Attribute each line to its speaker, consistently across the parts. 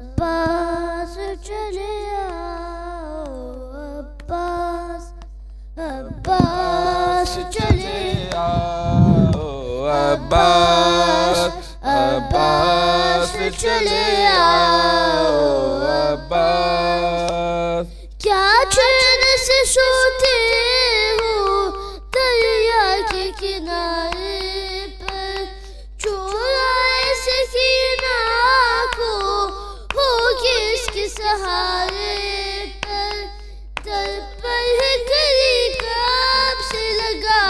Speaker 1: عباس چلے آؤ عباس عباس چلے
Speaker 2: آؤ عباس عباس چلے آؤ عباس
Speaker 1: کیا چین سے سوتے ہو دریا کے کنارے پر چورائے سکینہ کو ہو کس کے سہارے پر در پر ہے کری کب سے لگا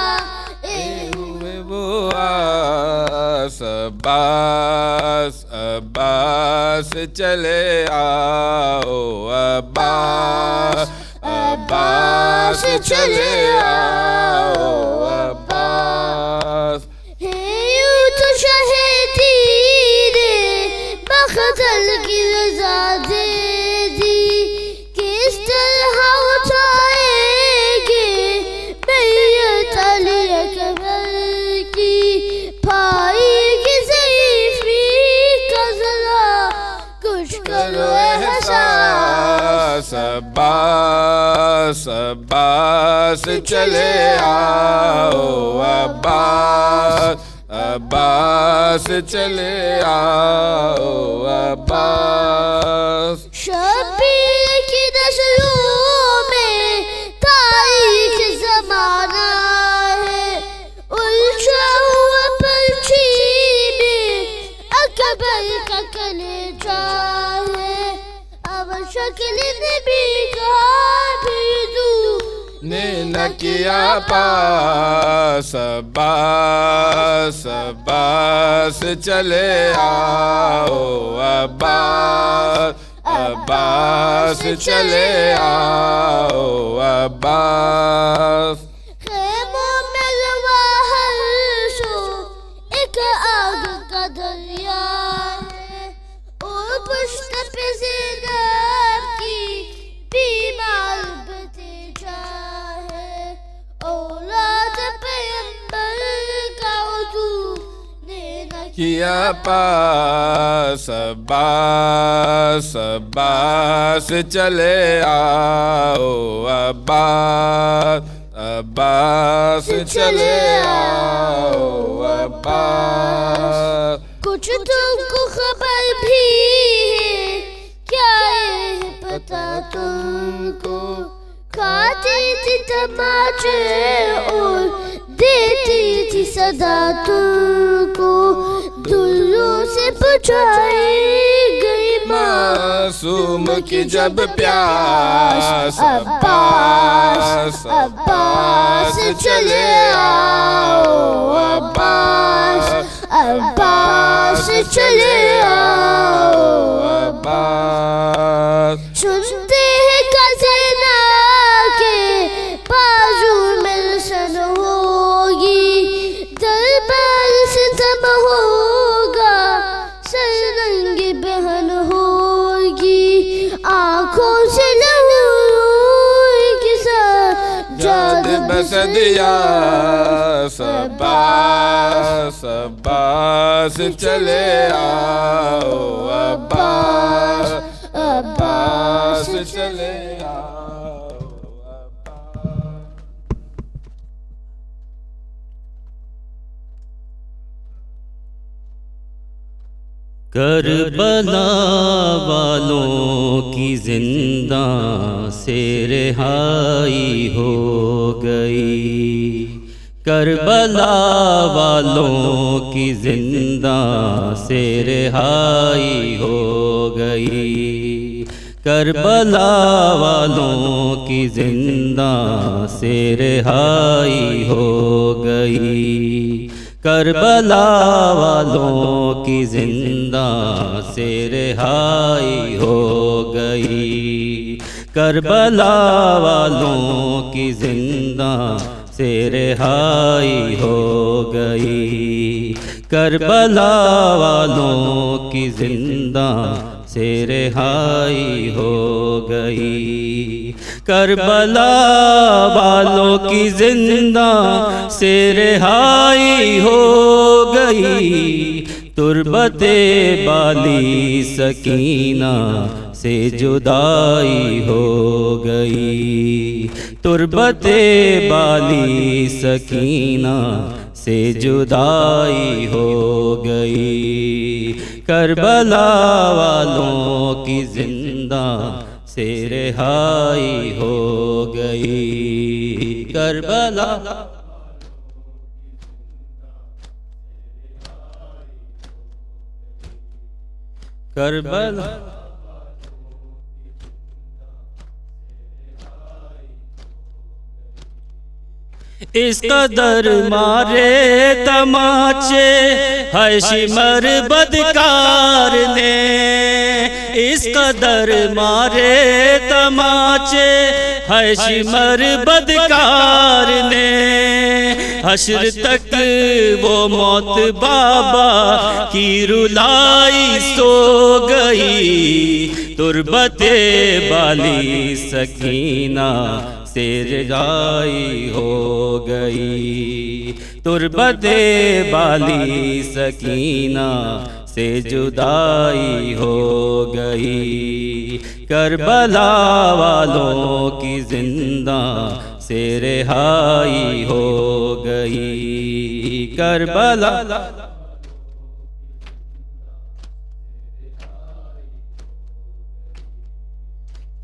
Speaker 1: اے
Speaker 2: ہوئے وہ آس عباس عباس چلے آؤ عباس عباس چلے آؤ عباس
Speaker 1: یوں تو شہیدی نے مقتل کی رضا دے دی کس طرح اٹھائیں گے میت علی اکبر کی پھائی کی ضعیفی کا ذرا کچھ کرو احساس
Speaker 2: عباس عباس چلے آؤ عباس عباس چلے آؤ عباس
Speaker 1: شبیر کی نسلوں میں تاریخ زمانہ ہے الجھا ہوا پرچی میں اکبر کا کلیجہ ہے اب شکل نبی کا بھی دوں
Speaker 2: نے نہ کیا پاس عباس عباس چلے آؤ عباس عباس چلے آؤ عباس
Speaker 1: خیموں میں لواحل سو ایک آگ کا دریا ہے اور پشت پہ زینب کی بیمار بتیجا ہے اولاد پیغمبر کا عدو نے نہ
Speaker 2: کیا پاس عباس عباس چلے آؤ عباس عباس چلے آؤ عباس
Speaker 1: کچھ تم کو خبر بھی ہے کیا ہے پتا تم کو کھاتی تھی تماچے اور دیتی تھی صدا تم کو دلوں سے بچائی گئی
Speaker 2: معصوم کی جب پیاس
Speaker 1: عباس عباس چلے آؤ عباس عباس چلے آؤ
Speaker 2: عباس
Speaker 1: سنتے ہیں کزینا کے بازو میں رسن ہوگی دربار سے دم ہوگا سرنگی بہن ہوگی آنکھوں سے لہو کی
Speaker 2: جاد بسدیا عباس عباس چلے آؤ عباس عباس چلے آؤ
Speaker 3: کربلا والوں کی زندہ سے رہائی ہو گئی کربلا والوں کی زندہ سے رہائی ہو گئی کربلا والوں کی زندہ سے رہائی ہو گئی کربلا والوں کی زندہ سے رہائی ہو گئی کربلا والوں کی زندہ سے رہائی ہو گئی کربلا والوں کی زندہ سے رہائی ہو گئی کربلا والوں کی زندہ سے رہائی ہو گئی تربت بالی سکینہ سے جدائی ہو گئی، تربت بالی سکینہ سے جدائی ہو گئی، کربلا والوں کی زندہ سے رہائی ہو گئی، کربلا کربلا اس قدر مارے تماچے ہے شمر بدکار نے، اس قدر مارے تماچے ہے شمر بدکار نے، حشر تک وہ موت بابا کی رلائی سو گئی، تربت بالی سکینہ سے رہائی ہو گئی، تربت بالی سکینہ سے جدائی ہو گئی، کربلا والوں کی زندہ سے رہائی ہو گئی، کربلا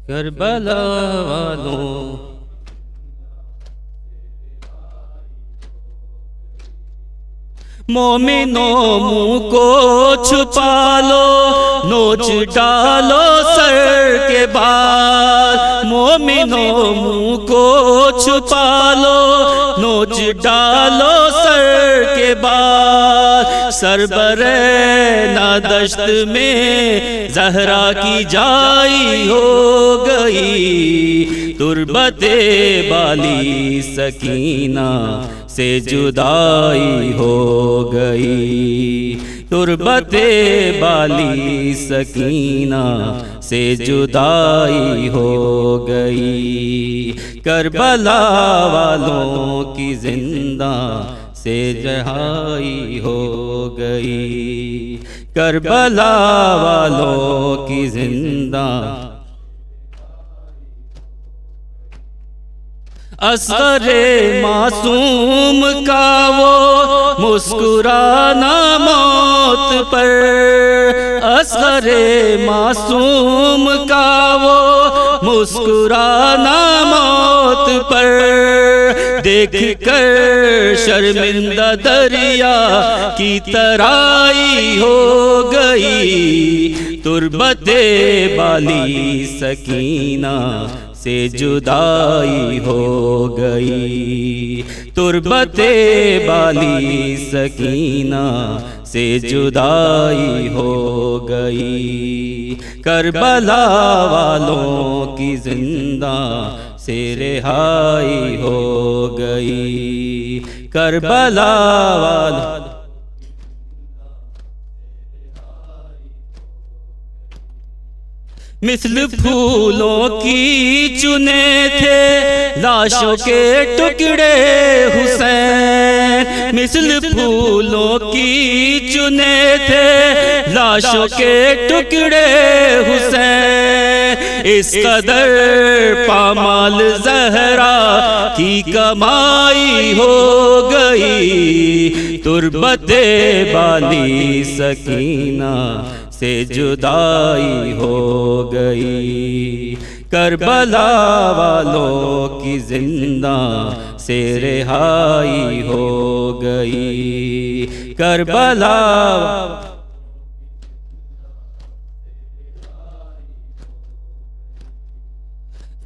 Speaker 3: کربلا والوں مومنوں منہ کو چھپا لو، نوچ ڈالو سر کے بال، مومنوں منہ کو چھپا لو، نوچ ڈالو سر کے بال، سربرہ دشت میں زہرا کی جائی ہو گئی، تربت بالی سکینہ سے جدائی ہو گئی، تربت بالی سکینہ سے جدائی ہو گئی، کربلا والوں کی زندہ سے رہائی ہو گئی، کربلا والوں کی زندہ اصغر معصوم کا وہ مسکرانا موت پر، اصغر معصوم کا وہ مسکرانا موت پر، دیکھ کر شرمندہ دریا کی ترائی ہو گئی، تربت بالی سکینہ سے جدائی ہو گئی، تربت بالی سکینہ سے جدائی ہو گئی، کربلا والوں کی زندہ سے رہائی ہو گئی، کربلا والوں مثل پھولوں کی چنے تھے لاشوں کے ٹکڑے حسین، مثل پھولوں کی چنے تھے لاشوں کے ٹکڑے حسین، اس قدر پامال زہرا کی کمائی ہو گئی، تربت بالی سکینہ سے جدائی ہو گئی، کربلا والوں کی زندہ سے رہائی ہو گئی، کربلا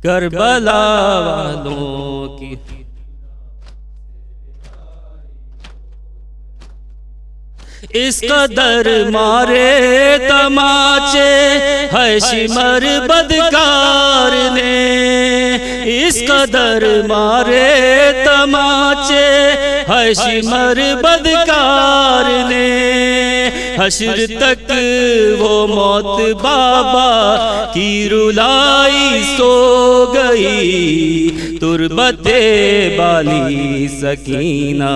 Speaker 3: کربلا والوں کی اس قدر مارے تماچے ہے شمر بدکار نے، اس قدر مارے تماچے ہے شمر بدکار نے، حشر تک وہ موت بابا کی رلائی سو گئی، تربت بالی سکینہ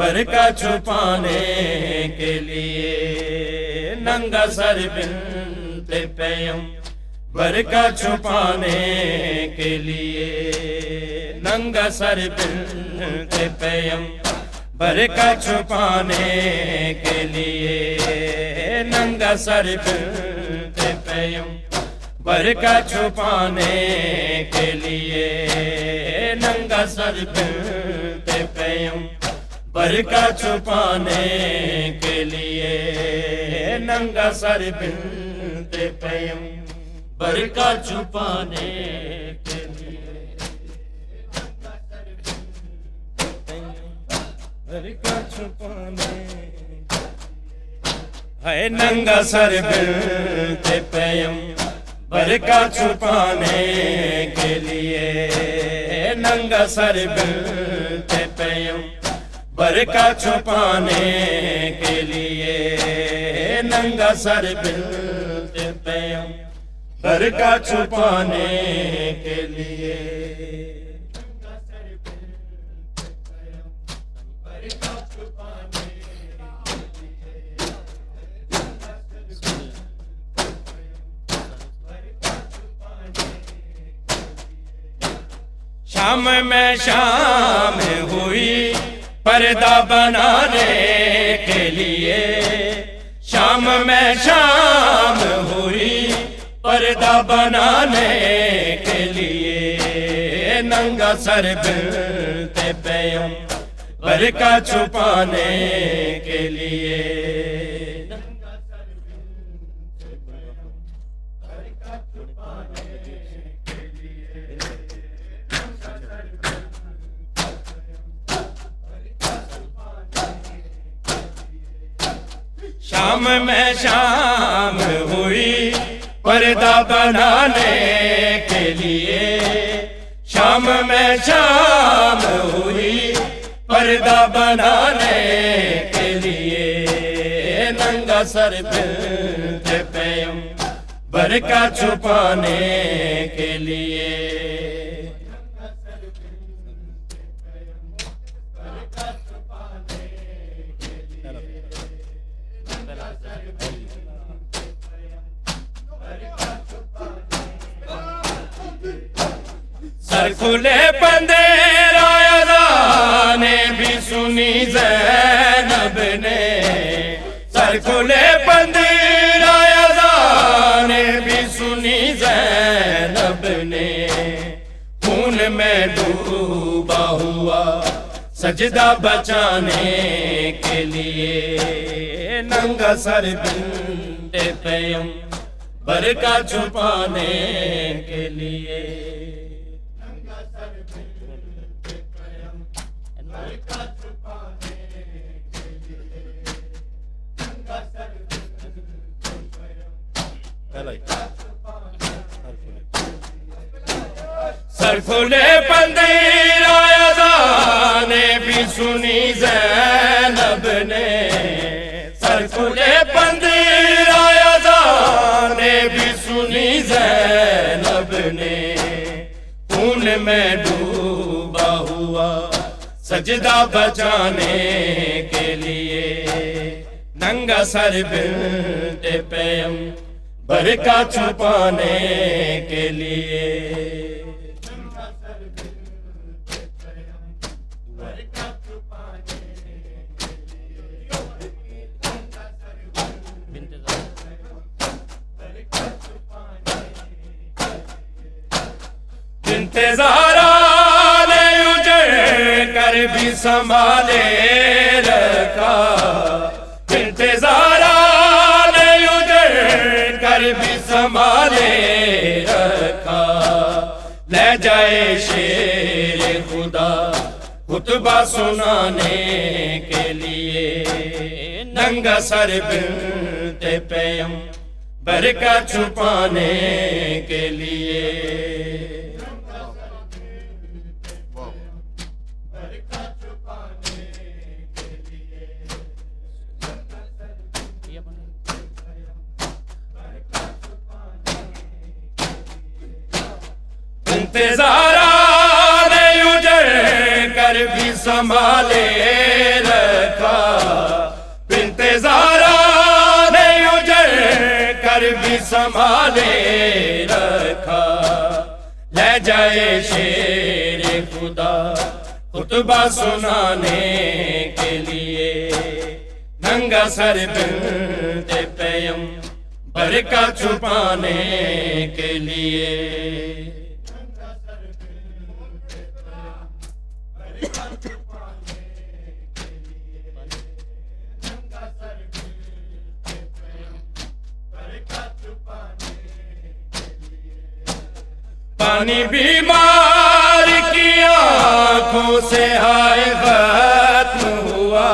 Speaker 4: برقع چھپانے کے لیے ننگا سر بنت پیم برقع چھپانے کے لیے ننگا سر بنت پیم برقع چھپانے کے لیے ننگا سر بنت پیم برقع چھپانے کے لیے ننگا سر بنت پیم برقع چھپانے کے لیے ننگا سر بنت پیم برقع چھپانے کے لیے برقع چھپانے ہے ننگا سر بنت پیم برقع چھپانے کے لیے ننگا سر بنت پیم برقع چھپانے کے لیے ننگا سر بنت پیم برقع چھپانے کے لیے شام میں شام ہوئی پردہ بنانے کے لیے شام میں شام ہوئی پردہ بنانے کے لیے ننگا سر بنت پیم برقع چھپانے کے لیے شام میں شام ہوئی پردہ بنانے کے لیے شام میں شام ہوئی پردہ بنانے کے لیے ننگا سر بنت پیم برقع چھپانے کے لیے سر کھلے بندے رایا نے بھی سنی زینب نے سر کھلے بندے رایا نے بھی سنی زینب نے خون میں ڈوبا ہوا سجدہ بچانے کے لیے ننگا سر بنت پیم برقع چھپانے کے لیے سر کھلے بندے رایا نے بھی سنی زینب نے سر کھلے بندے رایا نے بھی سنی زینب نے خون میں ڈوبا ہوا سجدہ بچانے کے لیے ننگا سر بنت پیم برقع چھپانے کے لیے انتظارہ نے اجڑ کر بھی سنبھالے رکھا انتظارہ نے اجڑ کر بھی سنبھالے رکھا لے جائے شیر خدا خطبہ سنانے کے لیے ننگا سر بنت پیم برقع چھپانے کے لیے انتظارہ نے اجڑ کر بھی سنبھالے بھی سنبھالے رکھا، لے جائے شیر خدا خطبہ سنانے کے لیے، ننگا سر بنت پیغمبر کا چھپانے کے لیے۔ پانی بیمار کی آنکھوں سے ہائے ختم ہوا،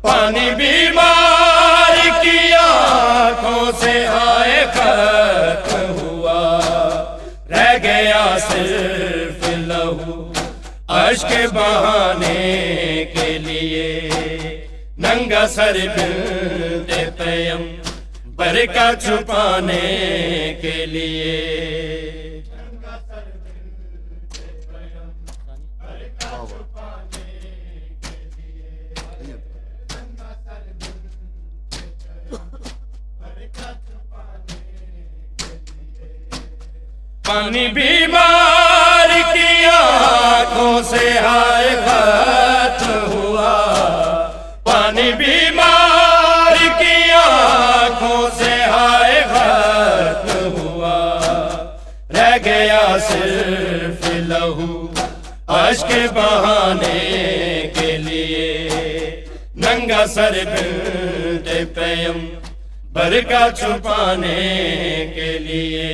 Speaker 4: پانی بیمار کی آنکھوں سے ہائے ختم ہوا، رہ گیا صرف لہو اشک بہانے کے لیے، ننگا سر بنت پیغمبر کا چھپانے کے لیے۔ پانی بیمار کی آنکھوں سے ہائے ختم ہوا، پانی بیمار کی آنکھوں سے ہائے ختم ہوا، رہ گیا صرف لہو اشک بہانے کے لیے، ننگا سر بنت پیغمبر کا چھپانے کے لیے۔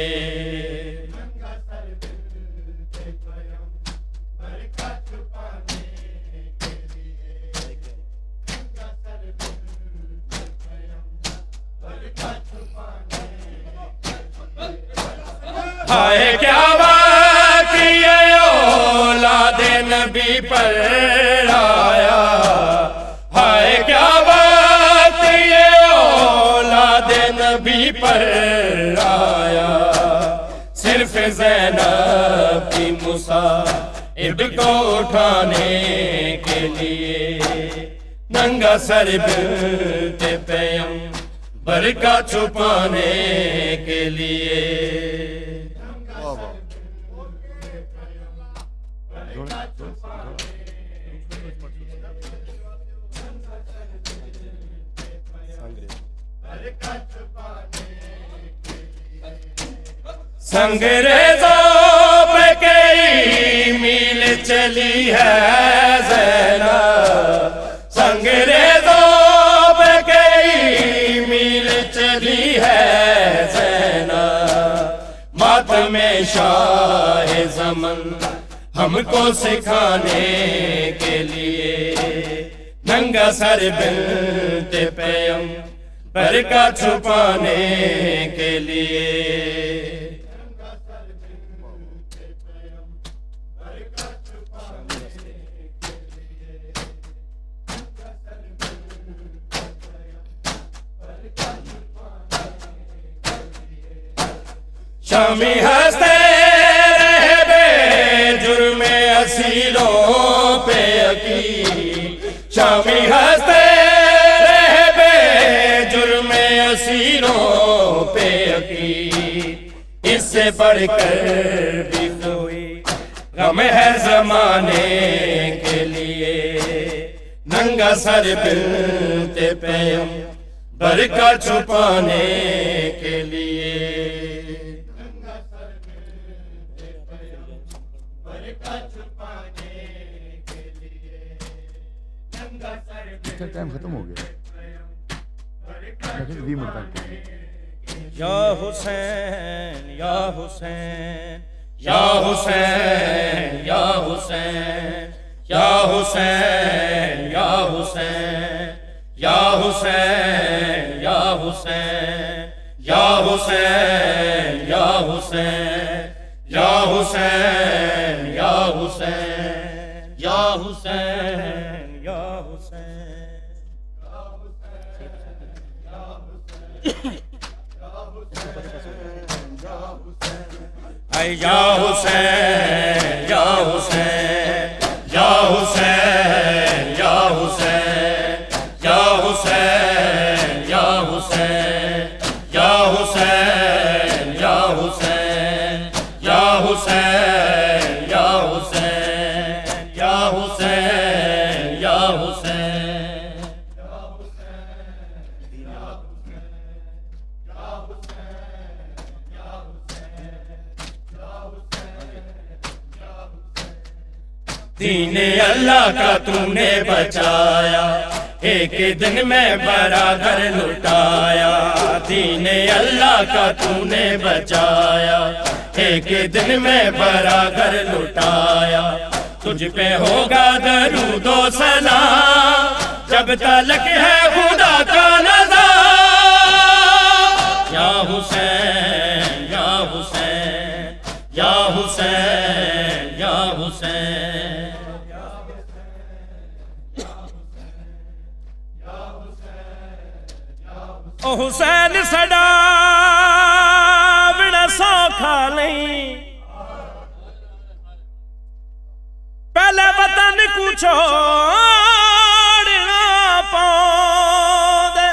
Speaker 4: ہائے کیا بات یہ اولاد نبی پر آیا، ہائے کیا بات یہ اولاد نبی پر آیا، صرف زینب کی مصائب کو اٹھانے کے لیے، ننگا سر بنت پیغمبر کا چھپانے کے لیے۔ سنگریزوں پہ کئی میل چلی ہے زینب، سنگریزوں پہ کئی میل چلی ہے زینب، ماتم شاہ زمن ہم کو سکھانے کے لیے، ننگا سر بنت پیغمبر کا چھپانے کے لیے۔ شامی ہنستے رہے بے جرم اسیروں پہ عقید، شامی ہنستے رہے بے جرم اسیروں پہ عقید، اس سے بڑھ کر بھی کوئی غم ہے زمانے کے لیے، ننگا سر بنت پیغمبر کا چھپانے کے لیے۔
Speaker 5: ٹائم ختم ہو گیا، لیکن 20 منٹ تک۔
Speaker 4: یا حسین یا حسین یا حسین یا حسین یا حسین یا حسین یا حسین یا حسین یا حسین یا حسین یا حسین یا حسین یا حسین یا حسین۔ اے یا حسین یا حسین یا حسین یا حسین یا حسین یا حسین یا حسین یا حسین یا حسین یا حسین یا حسین دین اللہ کا تو نے بچایا ایک دن میں برابر لٹایا دین اللہ کا تو نے بچایا ایک دن میں برابر لٹایا تجھ پہ ہوگا درود و سلام جب تلک ہے خدا کا نظر یا حسین یا حسین یا حسین یا حسین او حسین سڑا بڑا سوکھا نہیں پہلے وطن کو چھوڑنا پاؤں دے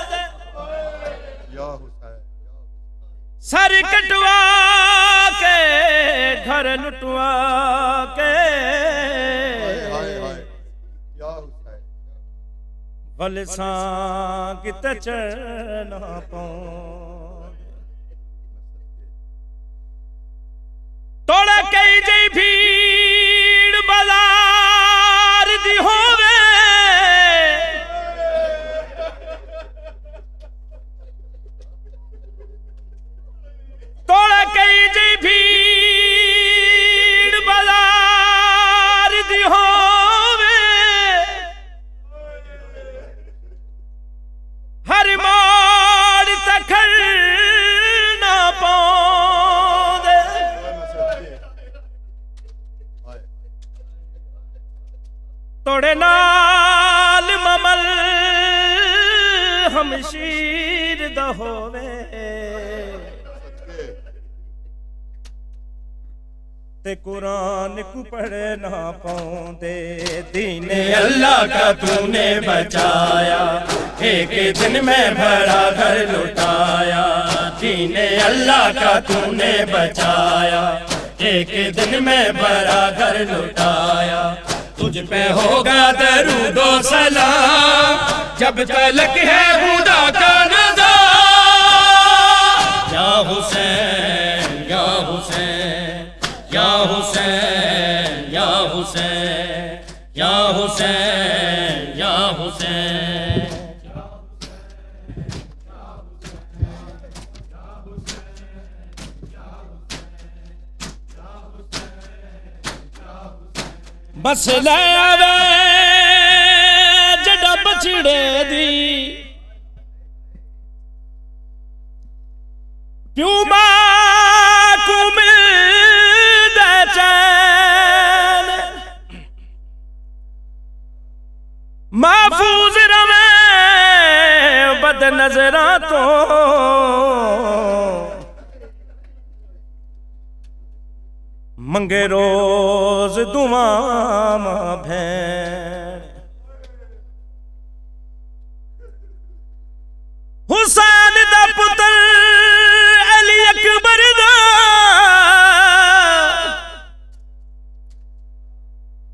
Speaker 4: سر کٹوا کے گھر لٹوا کے بلساں کتے چڑھنا پاؤں توڑا کئی جئی بھیڑ بازار دی ہووے توڑا کئی جئی بھیڑ بازار دی ہووے ہر ماڑ تکھر نہ پاؤں دے توڑے نال ممل ہمشیر دا ہووے تے قرآن کو پڑھنا پاؤں دے دین اللہ کا تو نے بچایا ایک دن میں بھرا گھر لٹایا دین اللہ کا تو نے بچایا ایک دن میں بھرا گھر لٹایا تجھ پہ ہوگا درود و سلام جب تلک ہے خدا کا نظر یا حسین یا حسین یا حسین یا حسین یا حسین یا حسین بس لے آوے جڑا بچڑے دی پیو ماں کو مل دے چین محفوظ روے بد نظراں تو منگے روز دعا ماں بہن حسین دا پتر علی اکبر دا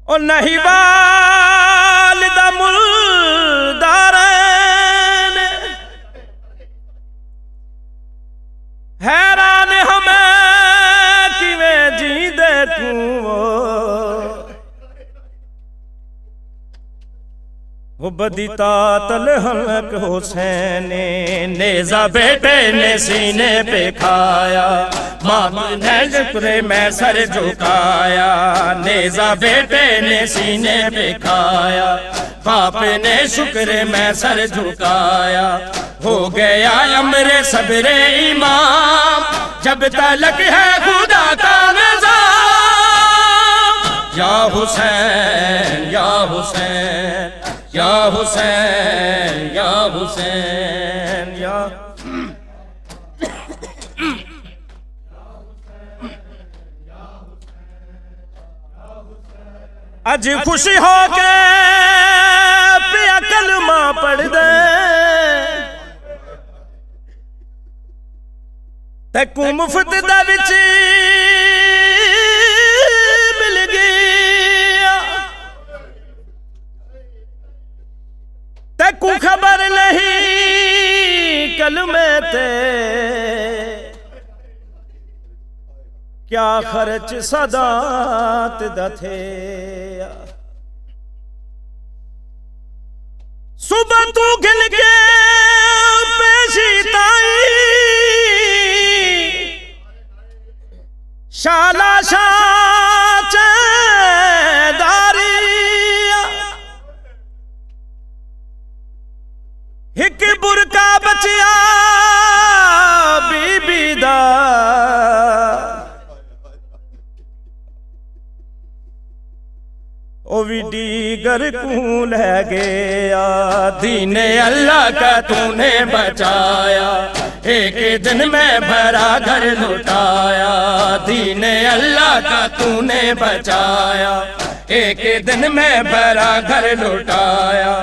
Speaker 4: او نہیں والدہ ملدارین حیران ہمیں کیویں جی دیکھوں وہ بدی تاتل حلق حسین نیزہ بیٹے نے سینے پہ کھایا ماں نے شکر میں سر جھکایا نیزہ بیٹے نے سینے پہ کھایا باپ نے شکر میں سر جھکایا ہو گیا امر صبر امام جب تلک ہے خدا کا نظام یا حسین یا حسین یا حسین یا حسین یا اج خوشی ہو کے پیا کلمہ پڑھ دے تے کو مفت دا وچ کیا خرچ صدات دا تھے صبح تو گل کے پیشی تائی شالا شاچ داری ایک برکا بچیا بی بی دا او بھی دیگر کو لے گیا دین اللہ کا تو نے بچایا ایک دن میں بھرا گھر لٹایا دین اللہ کا تو نے بچایا ایک دن میں بھرا گھر لٹایا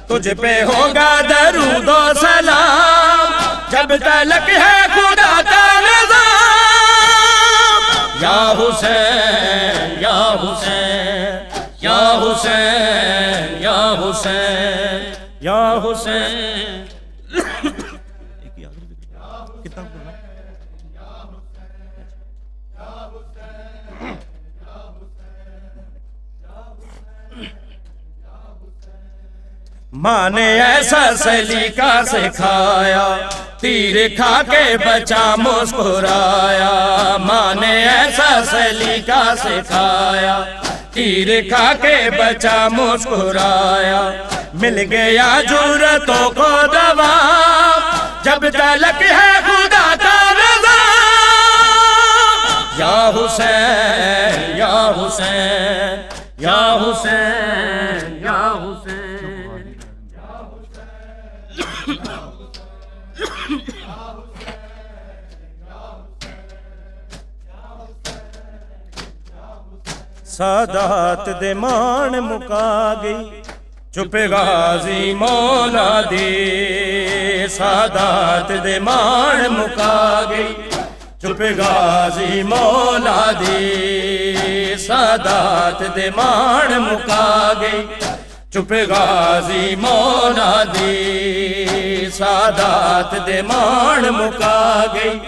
Speaker 4: تجھ پہ ہوگا درود و سلام جب تلک ہے خدا کا نظام یا حسین یا حسین یا حسین یا حسین یا حسین ماں نے ایسا سلیقہ سکھایا تیر کھا کے بچا مسکرایا ماں نے ایسا سلیقہ سکھایا تیر کھا کے بچا مسکرایا مل گیا جرتوں کو دوا جب تلک ہے خدا کا نظام یا حسین یا حسین یا حسین یا حسین سادات دے مان مکا گئی چپ غازی مولا دی سادات دے مان مکا گئی چپ غازی مولا دی سادات دے مان مکا گئی چپ غازی مولا دی سادات دے مان مکا گئی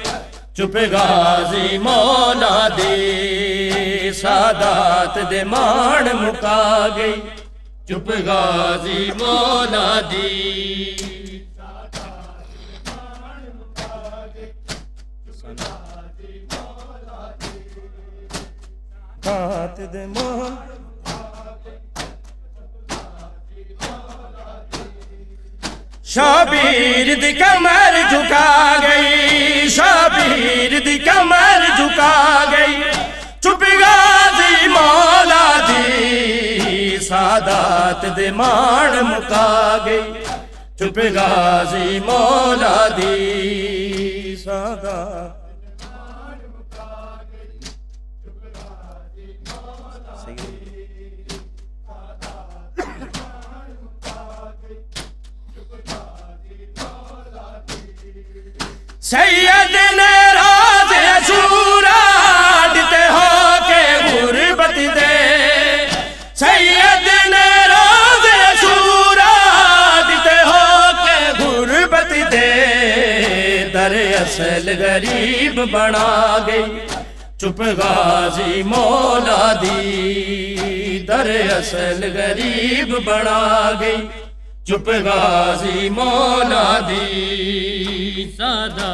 Speaker 4: چپ غازی مولا دی سادات دے مان مکا گئی چپ غازی مولا دی سادات دے مان شبیر دی کمر جھکا گئی شبیر دی کمر جھکا گئی چپ غازی مولا دی سادات دے مان مکا گئی چپ غازی مولا دی سادات سید نے راز عاشورا ڈتے ہو کے غربت دے سید نے راز عاشورا ڈتے ہو کے غربت دے در اصل غریب بنا گئی چپ غازی مولا دی در اصل غریب بنا گئی چپ غازی مولا دی سادہ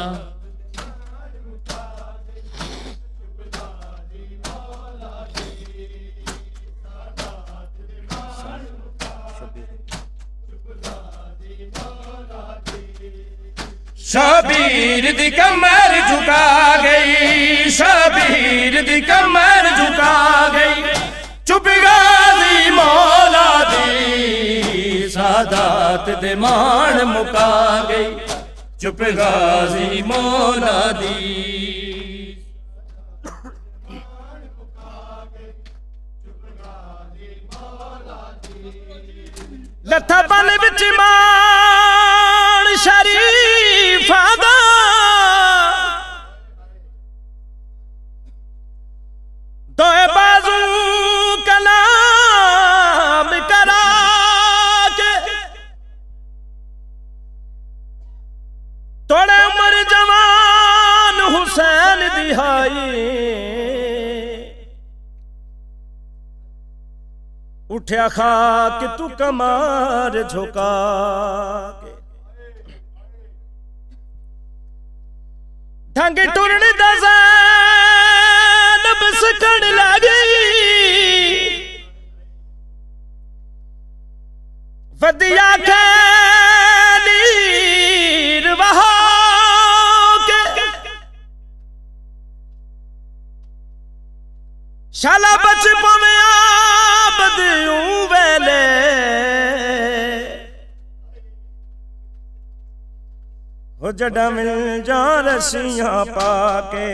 Speaker 4: شبیر دی کمر جھکا گئی شبیر دی کمر جھکا گئی چپ غازی مولا دی سادات دے مان مکا گئی چپ غازی مولا دی لتھا پل وچ مان شریف دا دوے بازو کلام کرا کے توڑے عمر جوان حسین دہائی اٹھیا خاک تو کمار جھکا کے ڈھنگ ٹرن دا زینب سکن لگی ودیا کھیلیر وہا کے شالا بچ پویا بدیوں ویلے ہو جڑا مل جا رسیاں پا کے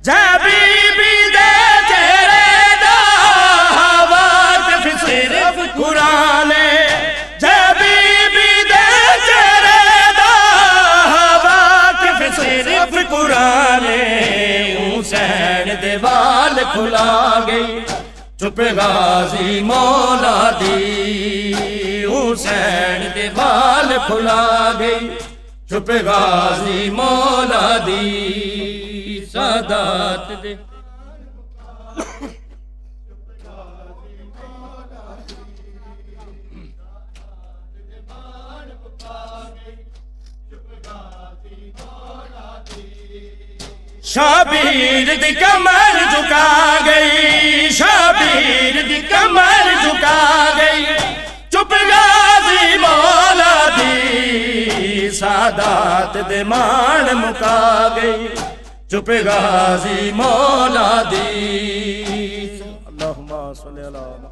Speaker 4: جے بی بی دے چہرے دا وقت پھر صرف قرآن جے بی بی دے چہرے دا وقت پھر صرف قرآن حسین دے وال کھلا گئی چپ غازی مولا دی حسین دے وال کھلا گئی چپ غازی مولا دی سادات دے شابیر دی کمر جھکا گئی شابیر دی کمر جھکا گئی چپ غازی مولا دی سادات دے مان مکا گئی چپ غازی مولا دی اللہم صلی اللہ